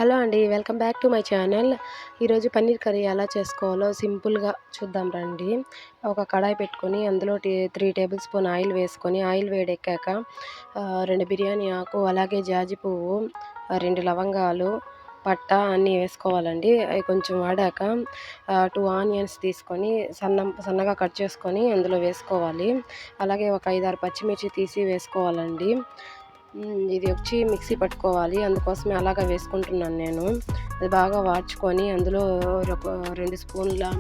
Hello అండి. Welcome back to my channel. ఈరోజు paneer curry ఎలా చేసుకోవాలో సింపుల్‌గా చూద్దాం రండి. ఒక కడాయి పెట్టుకొని అందులో 3 టేబుల్ స్పూన్ ఆయిల్ వేసుకొని, ఆయిల్ వేడెక్కాక 2 బిర్యానీ ఆకు, అలాగే జాజి పువ్వు, 2 లవంగాలు, పట్టా అన్నీ వేసుకోవాలండి. అవి కొంచెం వాడాక 2 ఆనియన్స్ తీసుకొని సన్నగా కట్ చేసుకొని అందులో వేసుకోవాలి. అలాగే ఒక 5, 6 పచ్చిమిర్చి తీసి వేసుకోవాలండి. ఇది వచ్చి మిక్సీ పట్టుకోవాలి. అందుకోసమే అలాగా వేసుకుంటున్నాను నేను. అది బాగా వాడ్చుకొని అందులో ఒక 2 స్పూన్ల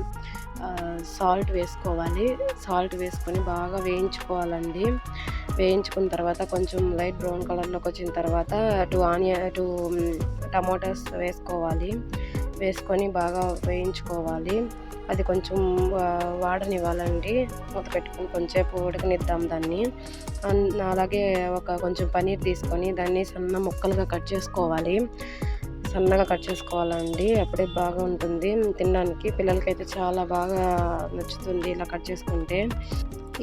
సాల్ట్ వేసుకోవాలి. సాల్ట్ వేసుకొని బాగా వేయించుకోవాలండి. వేయించుకున్న తర్వాత కొంచెం లైట్ బ్రౌన్ కలర్‌లోకి వచ్చిన తర్వాత 2 టమాటాస్ వేసుకోవాలి. వేసుకొని బాగా వేయించుకోవాలి. అది కొంచెం వాడనివ్వాలండి. మూత పెట్టుకొని కొంచెంసేపు ఉడకనిద్దాం దాన్ని. అలాగే కొంచెం పన్నీర్ తీసుకొని దాన్ని సన్న ముక్కలుగా కట్ చేసుకోవాలి. సన్నగా కట్ చేసుకోవాలండి. అప్పుడే బాగా ఉంటుంది తినడానికి. పిల్లలకైతే చాలా బాగా నచ్చుతుంది ఇలా కట్ చేసుకుంటే.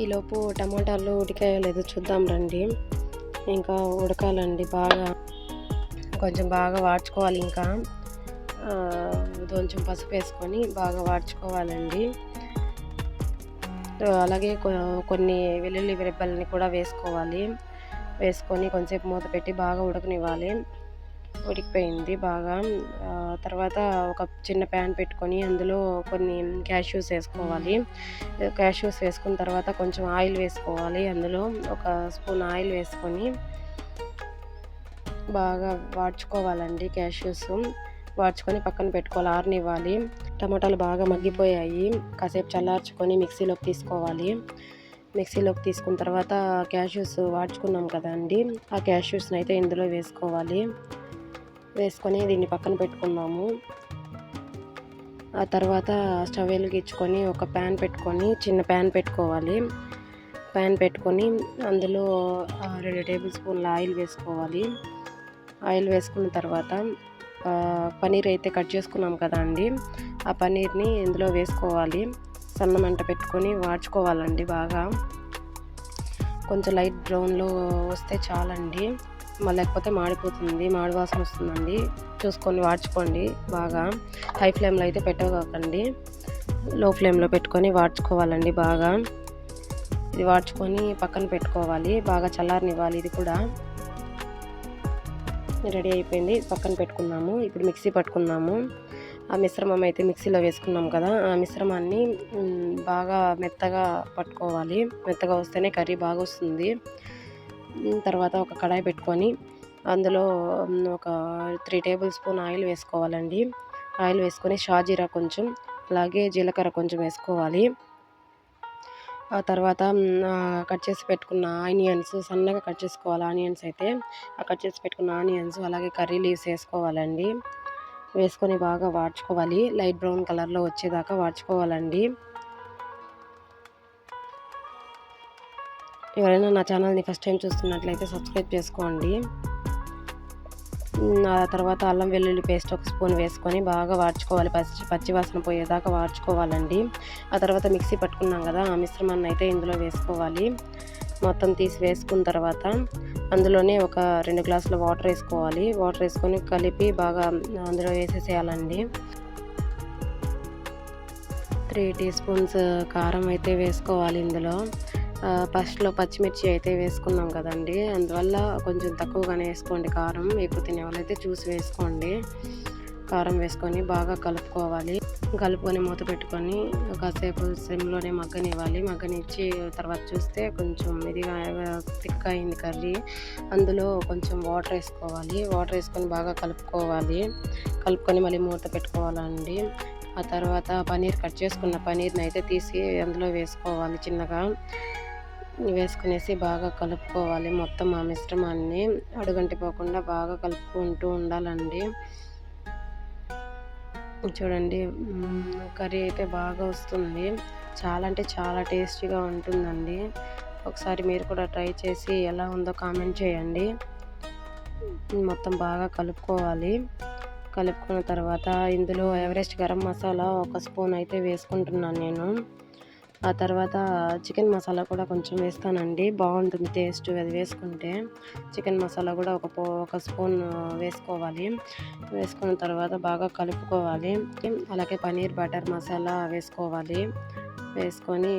ఈలోపు టమాటాలు ఉడికాయో లేదో చూద్దాం రండి. ఇంకా ఉడకాలండి బాగా. కొంచెం బాగా వాడ్చుకోవాలి ఇంకా. కొంచెం పసుపు వేసుకొని బాగా వాడ్చుకోవాలండి. అలాగే కొన్ని వెల్లుల్లి రెబ్బల్ని కూడా వేసుకోవాలి. వేసుకొని కొంచెంసేపు మూత పెట్టి బాగా ఉడకనివ్వాలి. ఉడికిపోయింది బాగా. తర్వాత ఒక చిన్న ప్యాన్ పెట్టుకొని అందులో కొన్ని క్యాష్యూస్ వేసుకోవాలి. క్యాష్యూస్ వేసుకున్న తర్వాత కొంచెం ఆయిల్ వేసుకోవాలి. అందులో ఒక స్పూన్ ఆయిల్ వేసుకొని బాగా వాడ్చుకోవాలండి. క్యాష్యూస్ వాడ్చుకొని పక్కన పెట్టుకోవాలి, ఆరనివ్వాలి. టమాటాలు బాగా మగ్గిపోయాయి. కాసేపు చల్లార్చుకొని మిక్సీలోకి తీసుకోవాలి. మిక్సీలోకి తీసుకున్న తర్వాత క్యాష్యూస్ వాడ్చుకున్నాం కదండి, ఆ క్యాష్యూస్ని అయితే ఇందులో వేసుకోవాలి. వేసుకొని దీన్ని పక్కన పెట్టుకుందాము. ఆ తర్వాత స్టవ్ వెలిగించుకొని ఒక ప్యాన్ పెట్టుకొని, చిన్న ప్యాన్ పెట్టుకోవాలి. ప్యాన్ పెట్టుకొని అందులో 2 టేబుల్ స్పూన్ల ఆయిల్ వేసుకోవాలి. ఆయిల్ వేసుకున్న తర్వాత పన్నీర్ అయితే కట్ చేసుకున్నాం కదా అండి, ఆ పన్నీర్ని ఇందులో వేసుకోవాలి. సన్న మంట పెట్టుకొని వాడ్చుకోవాలండి బాగా. కొంచెం లైట్ బ్రౌన్లో వస్తే చాలండి, లేకపోతే మాడిపోతుంది, మాడి వాసన వస్తుందండి. చూసుకొని వాడ్చుకోండి బాగా. హై ఫ్లేమ్లో అయితే పెట్టకండి, లో ఫ్లేమ్లో పెట్టుకొని వాడ్చుకోవాలండి బాగా. ఇది వాడ్చుకొని పక్కన పెట్టుకోవాలి. బాగా చల్లారనివ్వాలి. ఇది కూడా రెడీ అయిపోయింది, పక్కన పెట్టుకున్నాము. ఇప్పుడు మిక్సీ పట్టుకున్నాము. ఆ మిశ్రమం అయితే మిక్సీలో వేసుకున్నాం కదా, ఆ మిశ్రమాన్ని బాగా మెత్తగా పట్టుకోవాలి. మెత్తగా వస్తేనే కర్రీ బాగా వస్తుంది. తర్వాత ఒక కడాయి పెట్టుకొని అందులో ఒక 3 టేబుల్ స్పూన్ ఆయిల్ వేసుకోవాలండి. ఆయిల్ వేసుకొని షాజీరా కొంచెం, అలాగే జీలకర్ర కొంచెం వేసుకోవాలి. ఆ తర్వాత కట్ చేసి పెట్టుకున్న ఆనియన్స్, సన్నగా కట్ చేసుకోవాలి. ఆనియన్స్ అయితే కట్ చేసి పెట్టుకున్న ఆనియన్స్, అలాగే కర్రీ లీవ్స్ వేసుకోవాలండి. వేసుకొని బాగా వాడ్చుకోవాలి. లైట్ బ్రౌన్ కలర్లో వచ్చేదాకా వాడ్చుకోవాలండి. ఎవరైనా నా ఛానల్ని ఫస్ట్ టైం చూస్తున్నట్లయితే సబ్స్క్రైబ్ చేసుకోండి. ఆ తర్వాత అల్లం వెల్లుల్లి పేస్ట్ ఒక స్పూన్ వేసుకొని బాగా వాడ్చుకోవాలి. పచ్చి వాసన పోయేదాకా వాడ్చుకోవాలండి. ఆ తర్వాత మిక్సీ పట్టుకున్నాం కదా, ఆ మిశ్రమాన్ని అయితే ఇందులో వేసుకోవాలి. మొత్తం తీసి వేసుకున్న తర్వాత అందులోనే ఒక 2 గ్లాసుల వాటర్ వేసుకోవాలి. వాటర్ వేసుకొని కలిపి బాగా అందులో వేసేసేయాలండి. 3 టీ స్పూన్స్ కారం అయితే వేసుకోవాలి ఇందులో. ఫస్ట్లో పచ్చిమిర్చి అయితే వేసుకున్నాం కదండి, అందువల్ల కొంచెం తక్కువగానే వేసుకోండి కారం. ఎక్కువ తినే వాళ్ళైతే చూసి వేసుకోండి. కారం వేసుకొని బాగా కలుపుకోవాలి. కలుపుకొని మూత పెట్టుకొని కాసేపు సిమ్లోనే మగ్గనివ్వాలి. మగ్గనిచ్చి తర్వాత చూస్తే కొంచెం ఇదిగా థిక్గా అయింది కర్రీ. అందులో కొంచెం వాటర్ వేసుకోవాలి. వాటర్ వేసుకొని బాగా కలుపుకోవాలి. కలుపుకొని మళ్ళీ మూత పెట్టుకోవాలండి. ఆ తర్వాత కట్ చేసుకున్న పన్నీర్ని అయితే తీసి అందులో వేసుకోవాలి. చిన్నగా వేసుకునేసి బాగా కలుపుకోవాలి. మొత్తం ఆ మిశ్రమాన్ని అడుగంటిపోకుండా బాగా కలుపుకుంటూ ఉండాలండి. చూడండి, కర్రీ అయితే బాగా వస్తుంది. చాలా అంటే చాలా టేస్టీగా ఉంటుందండి. ఒకసారి మీరు కూడా ట్రై చేసి ఎలా ఉందో కామెంట్ చేయండి. మొత్తం బాగా కలుపుకోవాలి. కలుపుకున్న తర్వాత ఇందులో ఎవరెస్ట్ గరం మసాలా ఒక స్పూన్ అయితే వేసుకుంటున్నాను నేను. ఆ తర్వాత చికెన్ మసాలా కూడా కొంచెం వేస్తానండి, బాగుంటుంది టేస్ట్ అది వేసుకుంటే. చికెన్ మసాలా కూడా ఒక స్పూన్ వేసుకోవాలి. వేసుకున్న తర్వాత బాగా కలుపుకోవాలి. అలాగే పన్నీర్ బటర్ మసాలా వేసుకోవాలి. వేసుకొని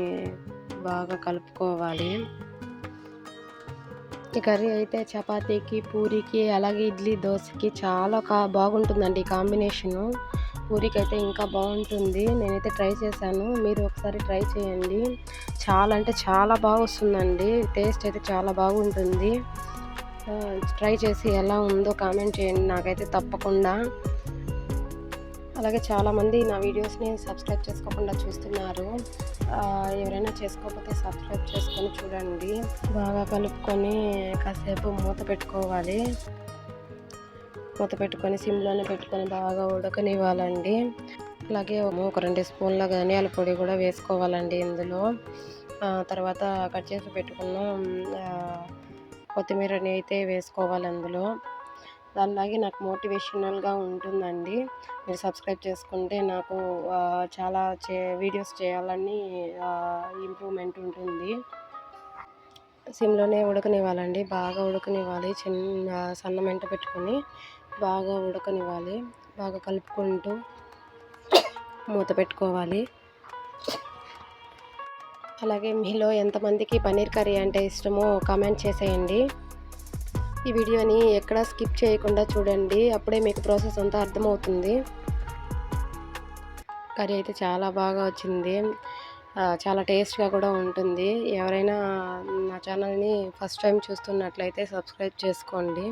బాగా కలుపుకోవాలి. ఈ కర్రీ అయితే చపాతీకి, పూరీకి, అలాగే ఇడ్లీ, దోసకి చాలా బాగుంటుందండి ఈ కాంబినేషను. పూరీకైతే ఇంకా బాగుంటుంది. నేనైతే ట్రై చేశాను, మీరు ఒకసారి ట్రై చేయండి. చాలా అంటే చాలా బాగా వస్తుందండి, టేస్ట్ అయితే చాలా బాగుంటుంది. ట్రై చేసి ఎలా ఉందో కామెంట్ చేయండి నాకైతే తప్పకుండా. అలాగే చాలామంది నా వీడియోస్ని సబ్స్క్రైబ్ చేసుకోకుండా చూస్తున్నారు. ఎవరైనా చేసుకోకపోతే సబ్స్క్రైబ్ చేసుకొని చూడండి. బాగా కలుపుకొని కాసేపు మూత పెట్టుకోవాలి. మూత పెట్టుకొని సిమ్లోనే పెట్టుకొని బాగా ఉడకనివ్వాలండి. అలాగే ఒక 2 స్పూన్ల ధనియాల పొడి కూడా వేసుకోవాలండి ఇందులో. తర్వాత కట్ చేసి పెట్టుకున్న కొత్తిమీరని అయితే వేసుకోవాలి అందులో. అలాగే నాకు మోటివేషనల్గా ఉంటుందండి. మీరు సబ్స్క్రైబ్ చేసుకుంటే నాకు చాలా వీడియోస్ చేయాలని ఇంప్రూవ్మెంట్ ఉంటుంది. సిమ్లోనే ఉడకనివ్వాలండి, బాగా ఉడకనివ్వాలి. సన్న మంట పెట్టుకొని బాగా ఉడకనివ్వాలి. బాగా కలుపుకుంటూ మూత పెట్టుకోవాలి. అలాగే మీలో ఎంతమందికి పన్నీర్ కర్రీ అంటే ఇష్టమో కామెంట్ చేసేయండి. ఈ వీడియోని ఎక్కడా స్కిప్ చేయకుండా చూడండి, అప్పుడే మీకు ప్రాసెస్ అంతా అర్థమవుతుంది. కర్రీ అయితే చాలా బాగా వచ్చింది, చాలా టేస్ట్గా కూడా ఉంటుంది. ఎవరైనా నా ఛానల్ని ఫస్ట్ టైం చూస్తున్నట్లయితే సబ్స్క్రైబ్ చేసుకోండి.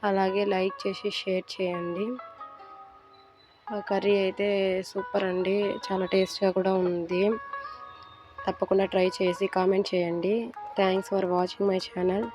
అలాగే లైక్ చేసి షేర్ చేయండి. కర్రీ అయితే సూపర్ అండి, చాలా టేస్ట్గా కూడా ఉంది. తప్పకుండా ట్రై చేసి కామెంట్ చేయండి. Thanks for watching my channel.